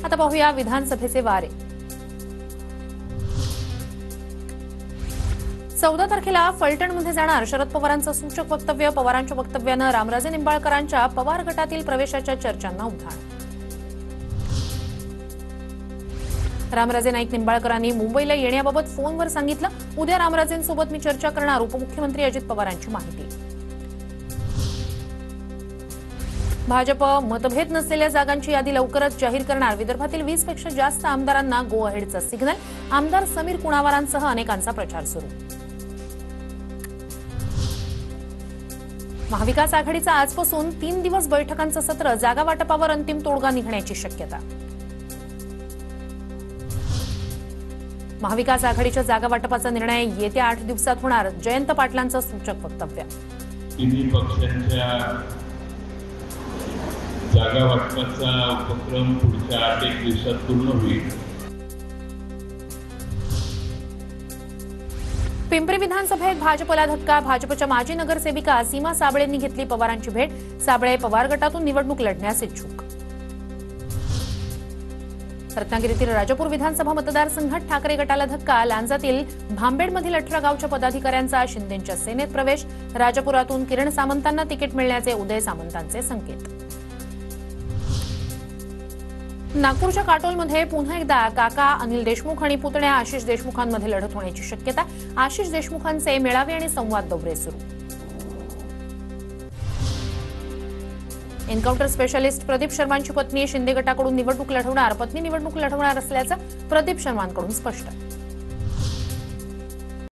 आता पाहूया विधानसभेचे वारे। 14 तारखेला फलटणमध्ये जाणार शरद पवारांचं सूचक वक्तव्य। पवारांच्या वक्तव्यानं रामराजे निंबाळकरांच्या पवार गटातील प्रवेशाच्या चर्चांना उधाण। रामराजे नाईक निंबाळकरांनी मुंबईला येण्याबाबत फोनवर सांगितलं, उद्या रामराजेंसोबत मी चर्चा करणार। उपमुख्यमंत्री अजित पवारांची माहिती। भाजप मतभेद नसलेल्या जागांची यादी लवकरच जाहीर करणार। विदर्भातील 20 पेक्षा जास्त आमदारांना गो अहेडचा सिग्नल। आमदार समीर कुणावारांसह अनेकांचा प्रचार सुरू। महाविकास आघाडीचा आजपासून 3 दिवस बैठकांचं सत्र। जागा वाटपावर अंतिम तोडगा निघण्याची शक्यता। महाविकास आघाडीच्या जागा वाटपाचा निर्णय येत्या 8 दिवसात होणार। जयंत पाटलांचं सूचक वक्तव्य। तिन्ही पक्षांच्या जागा वाटपाचा उपक्रम पुढच्या 8 दिवसात पूर्ण होईल। पिंपरी विधानसभेत भाजपला धक्का। भाजपच्या माजी नगरसेविका सीमा साबळेंनी घेतली पवारांची भेट। साबळे पवार गटातून निवडणूक लढण्यास इच्छुक। रत्नागिरीतील राजापूर विधानसभा मतदारसंघात ठाकरे गटाला धक्का। लांजातील भांबेडमधील 18 गावच्या पदाधिकाऱ्यांचा शिंदेंच्या सेनेत प्रवेश। राजापुरातून किरण सामंतांना तिकीट मिळण्याचे उदय सामंतांचे संकेत। नागपूरच्या काटोलमध्ये पुन्हा एकदा काका अनिल देशमुख आणि पुतण्या आशिष देशमुखांमध्ये लढत होण्याची शक्यता। आशिष देशमुखांचे मेळावे आणि संवाद दौरे सुरू। एन्काउंटर स्पेशालिस्ट प्रदीप शर्मांची पत्नी शिंदे गटाकडून निवडणूक लढवणार। पत्नी निवडणूक लढवणार असल्याचं प्रदीप शर्मांकडून स्पष्ट।